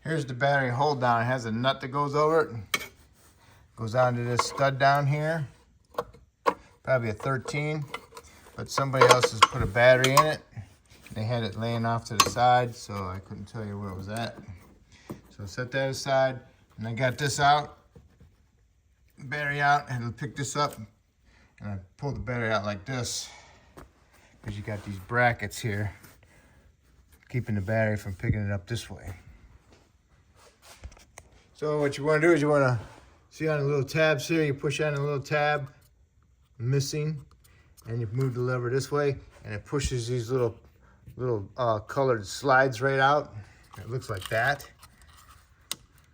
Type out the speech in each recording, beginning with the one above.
Here's the battery hold down. It has a nut that goes over it. Goes onto this stud down here. Probably a 13, but somebody else has put a battery in it. They had it laying off to the side, so I couldn't tell you where it was at. So set that aside, and I got this out, battery out, and I'll pick this up, and I pull the battery out like this, because you got these brackets here, keeping the battery from picking it up this way. So what you want to do is you want to see on the little tabs here, you push on the little tab, missing, and you move the lever this way, and it pushes these little colored slides right out. It looks like that.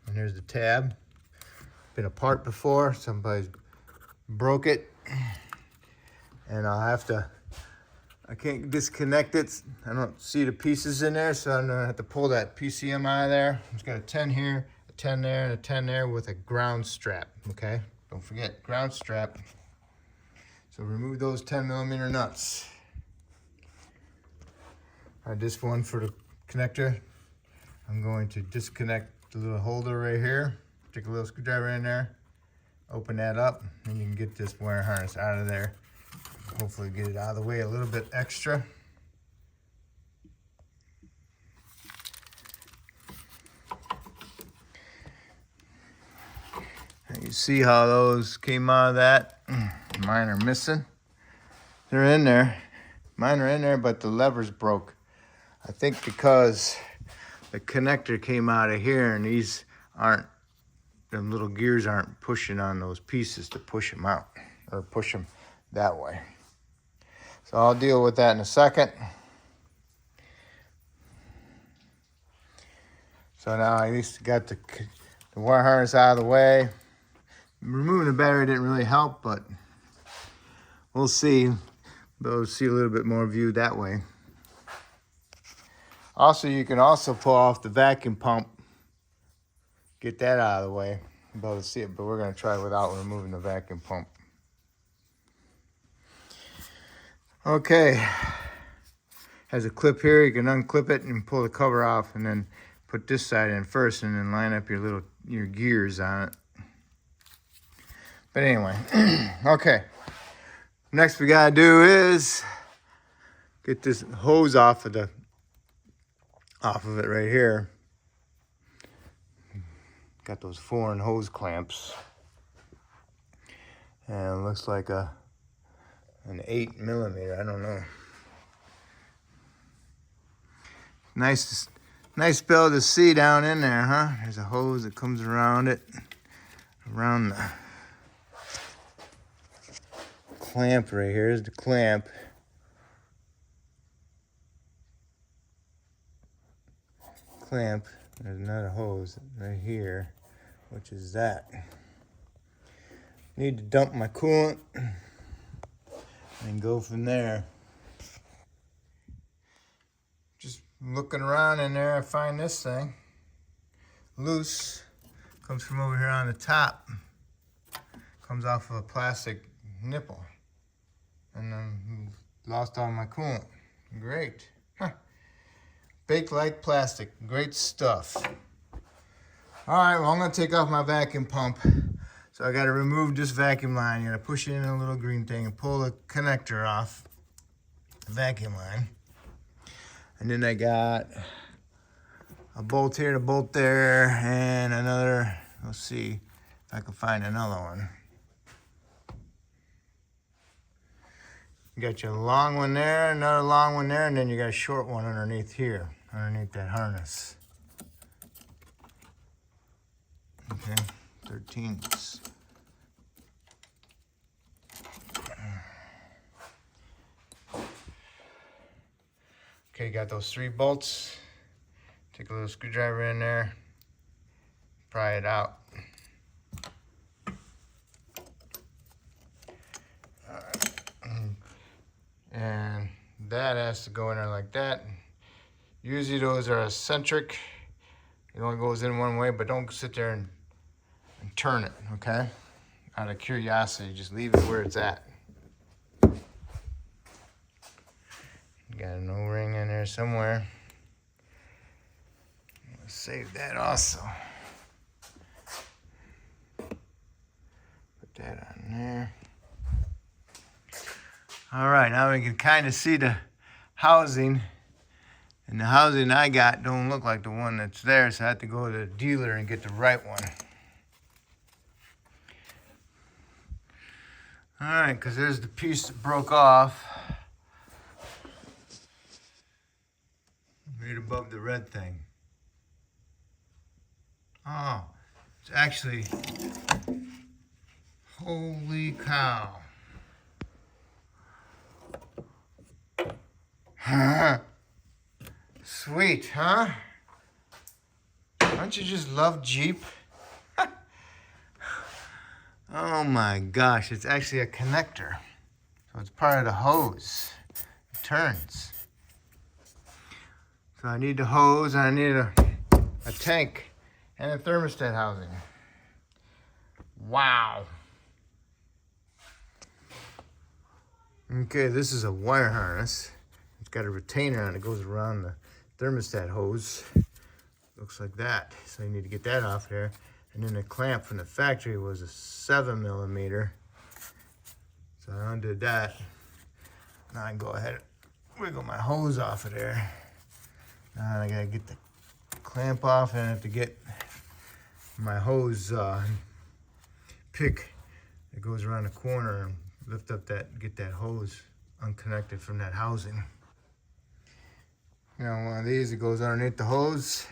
And here's the tab. Been apart before, somebody's broke it, and I can't disconnect it. I don't see the pieces in there, so I'm gonna have to pull that PCM out of there. It's got a 10 here, a 10 there, and a 10 there with a ground strap, okay? Don't forget, ground strap. So remove those 10mm nuts. All right, this one for the connector, I'm going to disconnect the little holder right here. Stick a little screwdriver in there, open that up, and you can get this wire harness out of there. Hopefully get it out of the way a little bit extra. And you see how those came out of that? Mine are missing. They're in there. Mine are in there, but the lever's broke. I think because the connector came out of here and these aren't, the little gears aren't pushing on those pieces to push them out or push them that way. So I'll deal with that in a second. So now I at least got the wire harness out of the way. Removing the battery didn't really help, but we'll see. We'll see a little bit more view that way. Also, you can also pull off the vacuum pump. Get that out of the way. You'll be able to see it, but we're going to try without removing the vacuum pump. Okay. Has a clip here. You can unclip it and pull the cover off, and then put this side in first, and then line up your gears on it. But anyway, okay. Next we gotta do is get this hose off of it right here. Got those foreign hose clamps, and it looks like an 8mm. I don't know. Nice spell to see down in there, huh? There's a hose that comes around it, around the clamp right here. Here's the clamp. There's another hose right here, which is that. Need to dump my coolant and go from there. Just looking around in there, I find this thing loose. Comes from over here on the top. Comes off of a plastic nipple. And then lost all my coolant. Great. Huh. Baked like plastic. Great stuff. All right, well, I'm going to take off my vacuum pump. So I got to remove this vacuum line. You got to push it in a little green thing and pull the connector off the vacuum line. And then I got a bolt here, a bolt there, and another. Let's see if I can find another one. You got your long one there, another long one there, and then you got a short one underneath here, underneath that harness. Okay, 13s. Okay, got those 3 bolts. Take a little screwdriver in there, pry it out. And that has to go in there like that. Usually those are eccentric. It only goes in one way, but don't sit there and turn it, okay? Out of curiosity, just leave it where it's at. Got an O-ring in there somewhere. Save that also. Put that on there. All right, now we can kind of see the housing. And the housing I got don't look like the one that's there, so I have to go to the dealer and get the right one. All right, because there's the piece that broke off. Right above the red thing. Oh, it's actually, holy cow. Huh? Sweet, huh? Don't you just love Jeep? Oh my gosh, it's actually a connector. So it's part of the hose. It turns. So I need the hose, and I need a tank and a thermostat housing. Wow. Okay, this is a wire harness. It's got a retainer on it that goes around the thermostat hose. Looks like that. So you need to get that off there. And then the clamp from the factory was a 7mm. So I undid that. Now I can go ahead and wiggle my hose off of there. Now I gotta get the clamp off, and I have to get my hose pick that goes around the corner and lift up that, get that hose unconnected from that housing. You know, one of these that goes underneath the hose.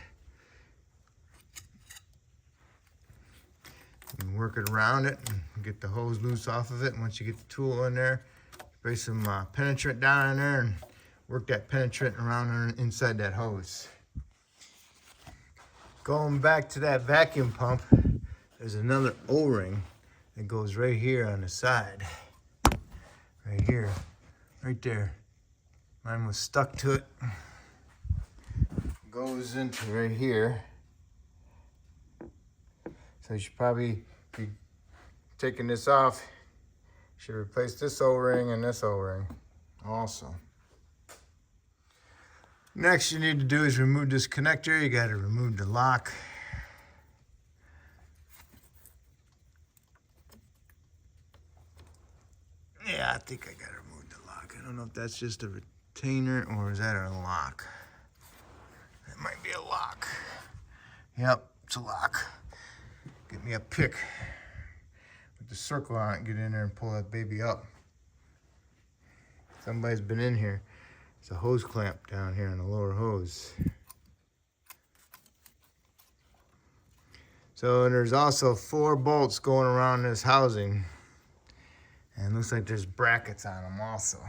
And work it around it and get the hose loose off of it. And once you get the tool in there, spray some penetrant down in there and work that penetrant around inside that hose. Going back to that vacuum pump, there's another O-ring that goes right here on the side. Right here, right there. Mine was stuck to it. Goes into right here. So you should probably be taking this off. You should replace this O-ring and this O-ring also. Next you need to do is remove this connector. You got to remove the lock. Yeah, I think I got to remove the lock. I don't know if that's just a retainer or is that a lock. It might be a lock. Yep, it's a lock. Get me a pick with the circle on it, get in there and pull that baby up. Somebody's been in here. It's a hose clamp down here on the lower hose. So there's also 4 bolts going around this housing. And it looks like there's brackets on them also.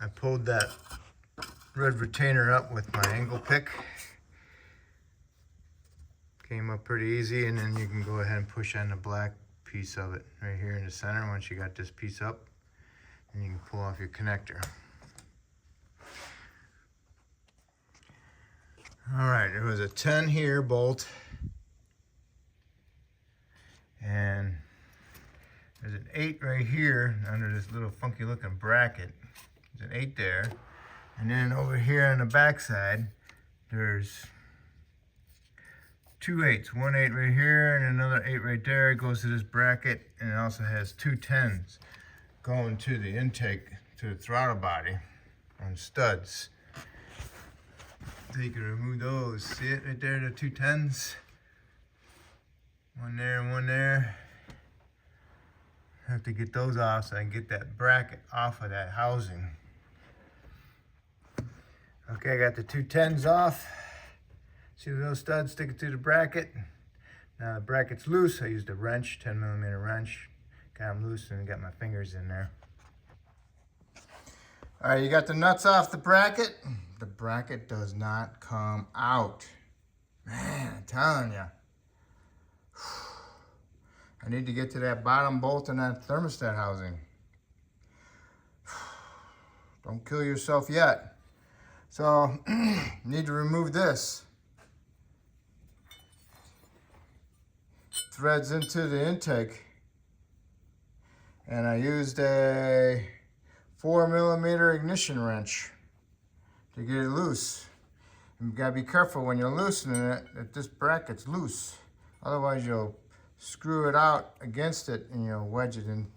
I pulled that red retainer up with my angle pick. Came up pretty easy, and then you can go ahead and push on the black piece of it right here in the center once you got this piece up. And you can pull off your connector. All right, there was a 10 here bolt. And there's an 8 right here under this little funky looking bracket. There's an 8 there. And then over here on the back side, there's 2 8s. One 8 right here and another 8 right there. It goes to this bracket, and it also has 2 10s going to the intake, to the throttle body on studs. So you can remove those. See it right there, the 2 10s? One there and one there. I have to get those off so I can get that bracket off of that housing. Okay, I got the 2 10s off. See those studs sticking through the bracket? Now the bracket's loose. I used a wrench, 10mm wrench. Got them loose and got my fingers in there. All right, you got the nuts off the bracket. The bracket does not come out. Man, I'm telling you. I need to get to that bottom bolt in that thermostat housing. Don't kill yourself yet. So, need to remove this. Threads into the intake. And I used a 4mm ignition wrench to get it loose. You gotta be careful when you're loosening it that this bracket's loose. Otherwise you'll screw it out against it and you'll wedge it in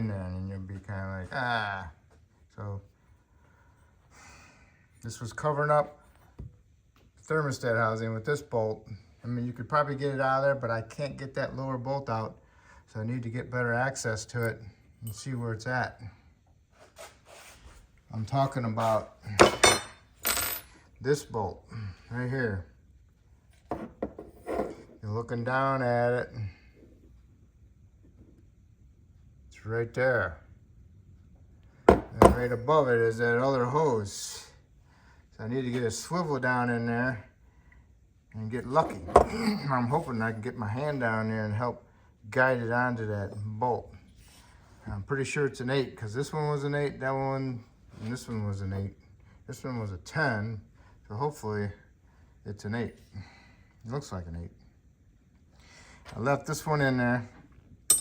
there, and you'll be kind of like, So this was covering up thermostat housing with this bolt. I mean, you could probably get it out of there, but I can't get that lower bolt out. So I need to get better access to it and see where it's at. I'm talking about this bolt right here. You're looking down at it. It's right there. And right above it is that other hose. So I need to get a swivel down in there and get lucky. I'm hoping I can get my hand down there and help guide it onto that bolt. I'm pretty sure it's an 8 because this one was an 8, that one, and this one was an 8. This one was a 10, so hopefully it's an 8. It looks like an 8. I left this one in there. What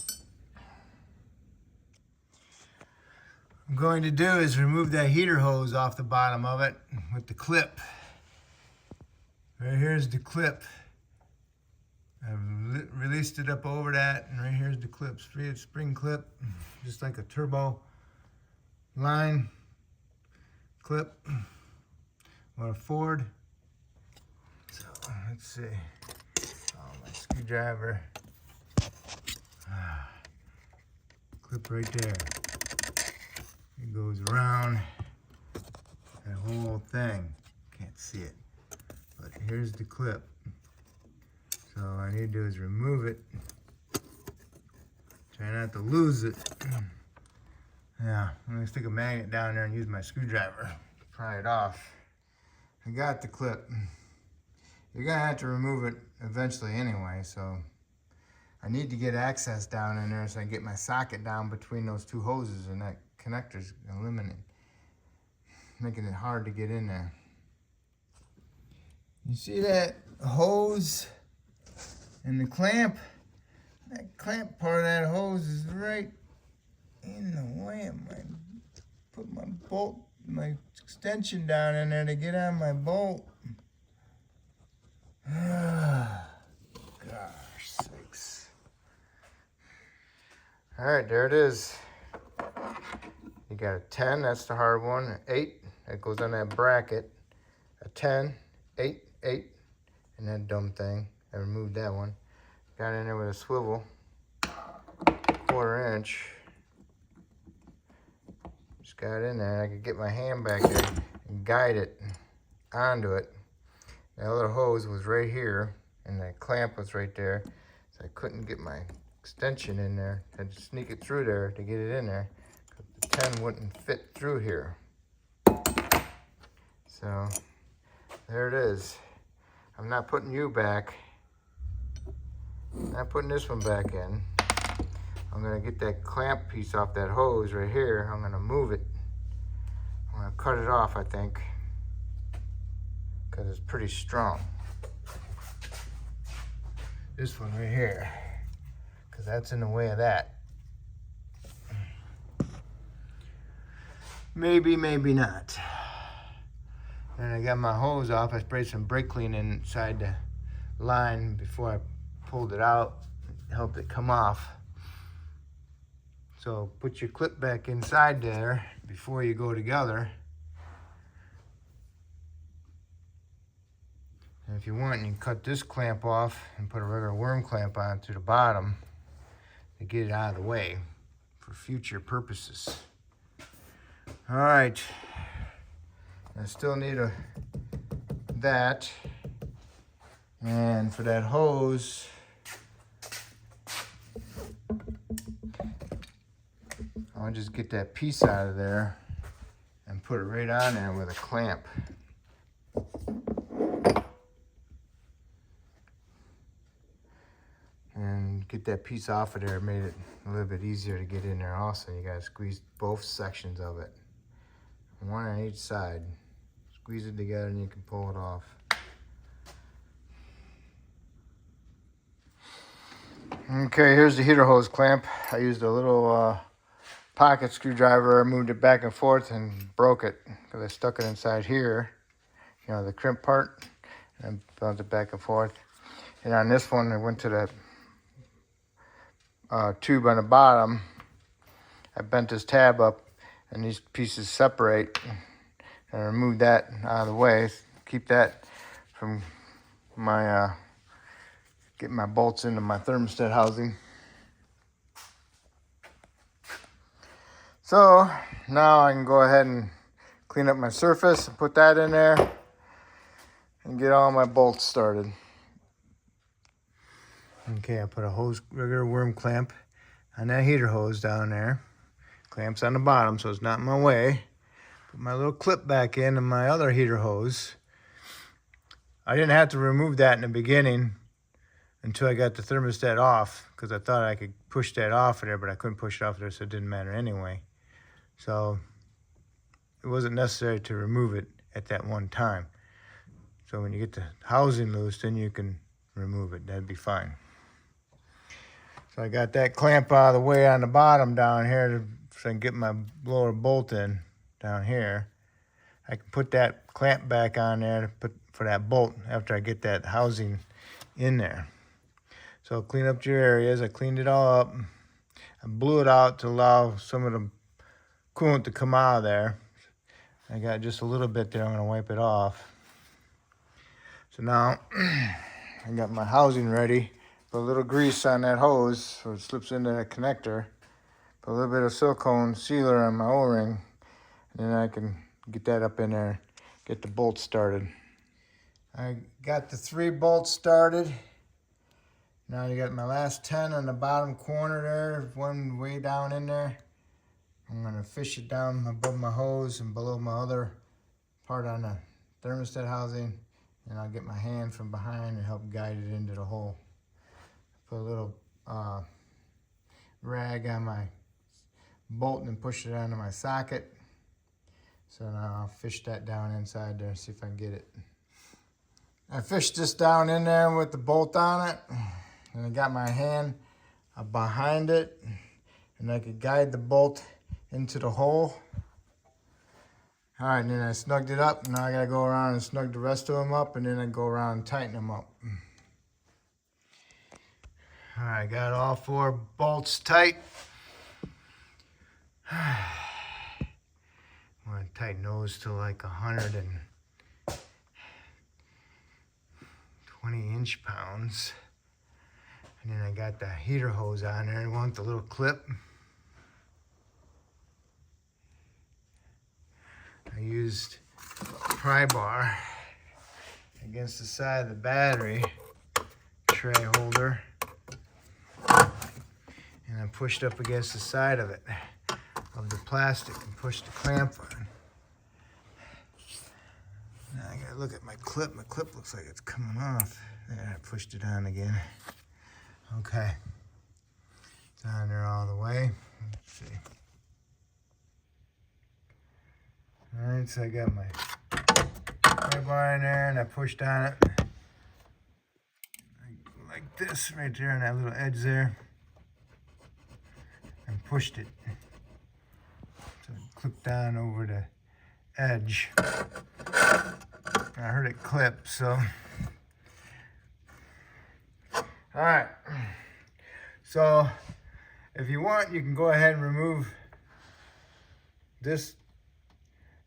I'm going to do is remove that heater hose off the bottom of it with the clip. Right here's the clip. I've released it up over that, and right here's the clip, spring clip, just like a turbo line clip or a Ford. So let's see. Oh, my screwdriver. Clip right there. It goes around that whole thing. Can't see it, but here's the clip. So all I need to do is remove it. Try not to lose it. Yeah, I'm gonna stick a magnet down there and use my screwdriver. Pry it off. I got the clip. You're gonna have to remove it eventually anyway, so I need to get access down in there so I can get my socket down between those two hoses, and that connector's eliminated, making it hard to get in there. You see that hose and the clamp? That clamp part of that hose is right in the way of my, put my bolt, my extension down in there to get on my bolt. Gosh sakes. All right, there it is. You got a 10, that's the hard one, an 8, that goes on that bracket, a 10, 8, 8, and that dumb thing, I removed that one. Got in there with a swivel, 1/4 inch. Just got in there, I could get my hand back there and guide it onto it. The other hose was right here, and that clamp was right there, so I couldn't get my extension in there. I had to sneak it through there to get it in there. The 10 wouldn't fit through here. So there it is. I'm not putting you back. I'm not putting this one back in. I'm gonna get that clamp piece off that hose right here. I'm gonna move it. I'm gonna cut it off, I think, because it's pretty strong. This one right here, because that's in the way of that. Maybe, maybe not. And I got my hose off. I sprayed some brake clean inside the line before I pulled it out. It helped it come off. So put your clip back inside there before you go together. And if you want, you can cut this clamp off and put a regular worm clamp on to the bottom to get it out of the way for future purposes. All right, I still need that, and for that hose, I'll just get that piece out of there and put it right on there with a clamp. And get that piece off of there. It made it a little bit easier to get in there also. You gotta squeeze both sections of it. One on each side. Squeeze it together and you can pull it off. Okay, here's the heater hose clamp. I used a little pocket screwdriver. I moved it back and forth and broke it because I stuck it inside here. the crimp part, and bounce it back and forth. And on this one, I went to the tube on the bottom. I bent this tab up, and these pieces separate, and remove that out of the way. Keep that from my getting my bolts into my thermostat housing. So now I can go ahead and clean up my surface and put that in there and get all my bolts started. Okay, I put a regular worm clamp on that heater hose down there. Clamps on the bottom so it's not in my way. Put my little clip back in my other heater hose. I didn't have to remove that in the beginning until I got the thermostat off, because I thought I could push that off of there, but I couldn't push it off there, so it didn't matter anyway. So it wasn't necessary to remove it at that one time. So when you get the housing loose, then you can remove it. That'd be fine. So I got that clamp out of the way on the bottom down here so I can get my lower bolt in down here. I can put that clamp back on there for that bolt after I get that housing in there. So clean up your areas. I cleaned it all up. I blew it out to allow some of the coolant to come out of there. I got just a little bit there. I'm going to wipe it off. So now I got my housing ready. Put a little grease on that hose so it slips into that connector. Put a little bit of silicone sealer on my O-ring. And then I can get that up in there, get the bolts started. I got the 3 bolts started. Now you got my last 10 on the bottom corner there, one way down in there. I'm gonna fish it down above my hose and below my other part on the thermostat housing, and I'll get my hand from behind and help guide it into the hole. Put a little rag on my bolt and push it onto my socket. So now I'll fish that down inside there and see if I can get it. I fished this down in there with the bolt on it, and I got my hand behind it, and I could guide the bolt into the hole. All right, and then I snugged it up. Now I gotta go around and snug the rest of them up, and then I go around and tighten them up. All right, got all 4 bolts tight. I'm gonna tighten those to like 120 inch-pounds. And then I got the heater hose on there. I want the little clip. I used a pry bar against the side of the battery tray holder. And I pushed up against the side of it, of the plastic, and pushed the clamp on. Now I gotta look at my clip. My clip looks like it's coming off. There, I pushed it on again. Okay. It's on there all the way. Let's see. Alright, so I got my pry bar in there and I pushed on it. Like this right there on that little edge there. And pushed it. So it clipped down over the edge. I heard it clip, so. Alright. So if you want, you can go ahead and remove this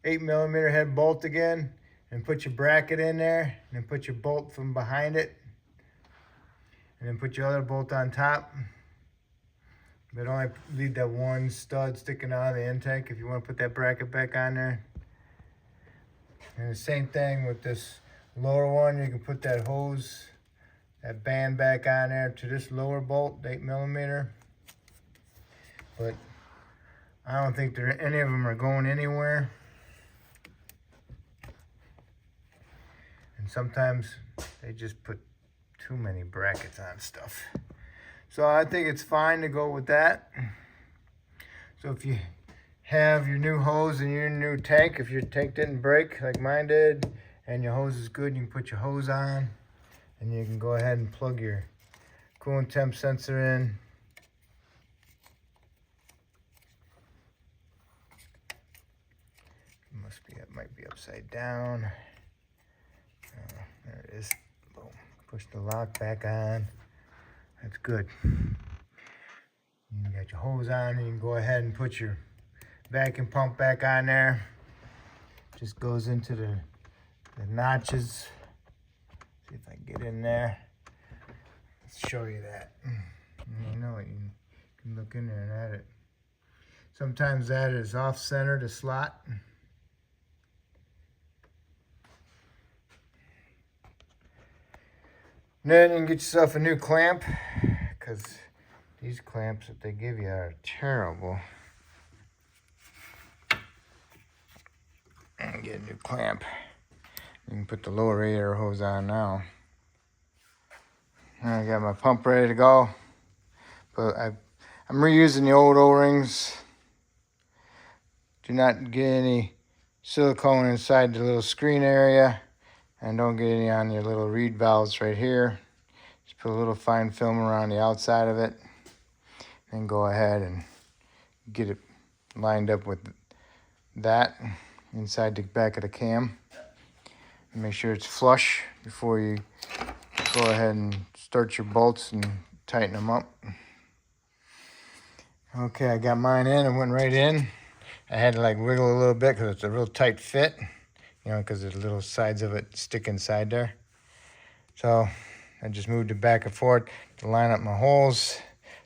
8mm head bolt again and put your bracket in there, and then put your bolt from behind it, and then put your other bolt on top. But only leave that one stud sticking out of the intake if you want to put that bracket back on there. And the same thing with this lower one. You can put that hose, that band back on there to this lower bolt, 8mm. But I don't think any of them are going anywhere. And sometimes they just put too many brackets on stuff. So I think it's fine to go with that. So if you have your new hose and your new tank, if your tank didn't break like mine did, and your hose is good, you can put your hose on, and you can go ahead and plug your coolant temp sensor in. It might be upside down. Push the lock back on. That's good. You got your hose on, and you can go ahead and put your vacuum pump back on there. Just goes into the notches. See if I can get in there. Let's show you that. You know it. You can look in there and add it. Sometimes that is off-center the slot. Then you can get yourself a new clamp, because these clamps that they give you are terrible. And get a new clamp. You can put the lower radiator hose on now. I got my pump ready to go, but I'm reusing the old O-rings. Do not get any silicone inside the little screen area, and don't get any on your little reed valves right here. Just put a little fine film around the outside of it, and go ahead and get it lined up with that inside the back of the cam. And make sure it's flush before you go ahead and start your bolts and tighten them up. Okay, I got mine in and went right in. I had to like wiggle a little bit because it's a real tight fit, you know, because the little sides of it stick inside there. So I just moved it back and forth to line up my holes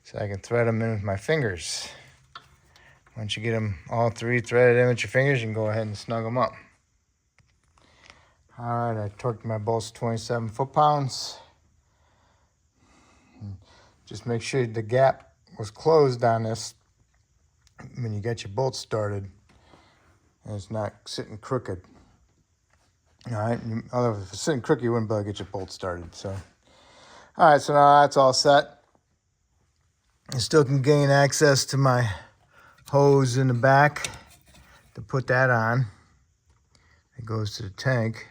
so I can thread them in with my fingers. Once you get them all three threaded in with your fingers, you can go ahead and snug them up. All right, I torqued my bolts 27 foot-pounds. Just make sure the gap was closed on this when you get your bolts started, and it's not sitting crooked. All right, although if it's sitting crooked, you wouldn't be able to get your bolts started. So, all right, so now that's all set. I still can gain access to my hose in the back to put that on. It goes to the tank.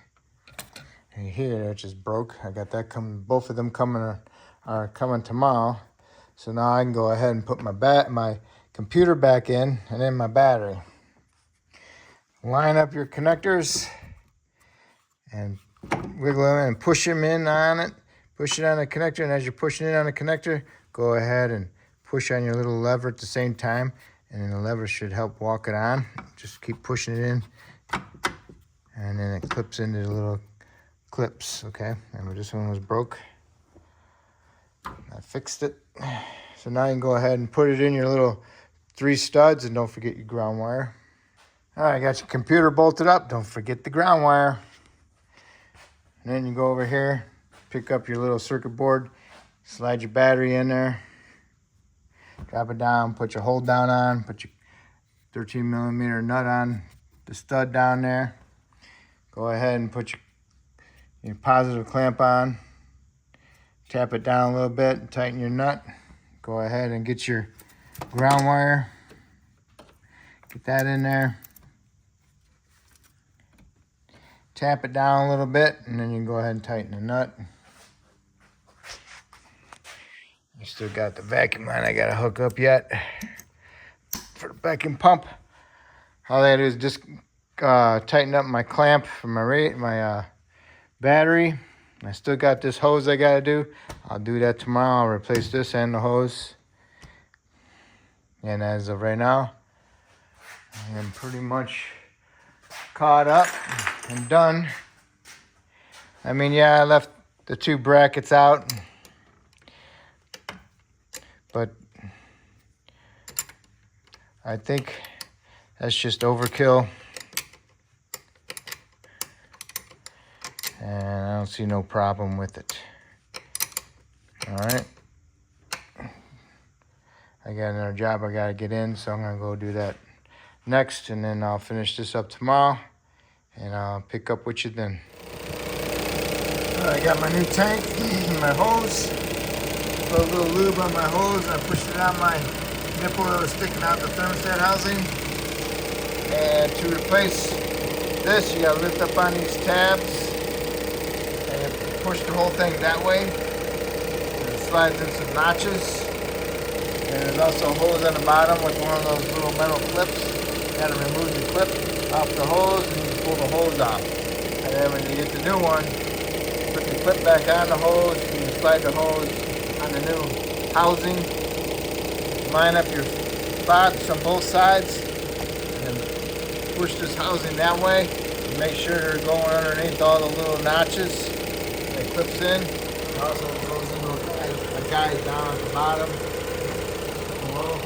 And here, it just broke. I got that coming. Both of them are coming tomorrow. So now I can go ahead and put my computer back in, and then my battery. Line up your connectors and wiggle them and push them in on it. Push it on the connector, and as you're pushing it on the connector, go ahead and push on your little lever at the same time, and then the lever should help walk it on. Just keep pushing it in, and then it clips into the little clips, okay? And this one was broke. I fixed it. So now you can go ahead and put it in your little 3 studs, and don't forget your ground wire. All right, got your computer bolted up. Don't forget the ground wire. And then you go over here, pick up your little circuit board, slide your battery in there, drop it down, put your hold down on, put your 13 millimeter nut on the stud down there. Go ahead and put your positive clamp on. Tap it down a little bit and tighten your nut. Go ahead and get your ground wire. Get that in there. Tap it down a little bit, and then you can go ahead and tighten the nut. You still got the vacuum line I gotta hook up yet for the vacuum pump. All I gotta do is just tighten up my clamp for my battery. I still got this hose I gotta do. I'll do that tomorrow. I'll replace this and the hose. And as of right now, I am pretty much caught up and done. I mean, yeah, I left the 2 brackets out, but I think that's just overkill. And I don't see no problem with it. All right. I got another job I gotta get in, so I'm gonna go do that next, and then I'll finish this up tomorrow, and I'll pick up with you then. I got my new tank, my hose. Put a little lube on my hose. I pushed it on my nipple that was sticking out the thermostat housing. And to replace this, you gotta lift up on these tabs and push the whole thing that way. And it slides in some notches. And there's also a hose on the bottom with one of those little metal clips. You gotta remove the clip off the hose, and you pull the hose off. And then when you get the new one, put the clip back on the hose. You can slide the hose on the new housing. Line up your spots on both sides and push this housing that way. And make sure they're going underneath all the little notches. It clips in. It also goes into a guide down at the bottom below.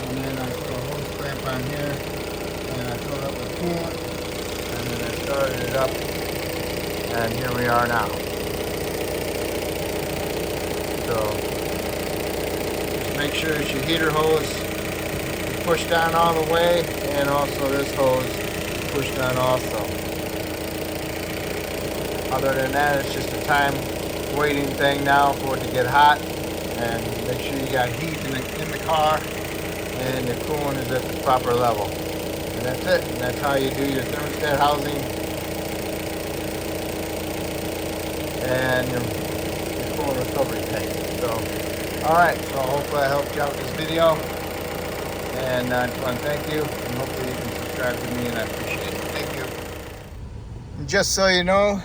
And then I put a hose clamp on here. And I filled up with coolant. And then I started it up. And here we are now. So just make sure that your heater hose is pushed down all the way, and also this hose is pushed down also. Other than that, it's just a time waiting thing now for it to get hot, and make sure you got heat in the car and your coolant is at the proper level. And that's it. And that's how you do your thermostat housing and your coolant recovery tank. So, alright, so hopefully I helped you out with this video. And I just want to thank you, and hopefully you can subscribe to me, and I appreciate it. Thank you. And just so you know,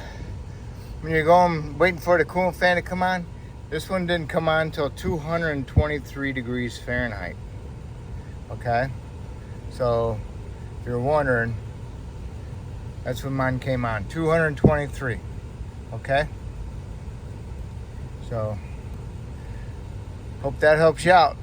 when you're going waiting for the coolant fan to come on, this one didn't come on until 223 degrees Fahrenheit. Okay? So, if you're wondering, that's when mine came on, 223. Okay? So, hope that helps you out.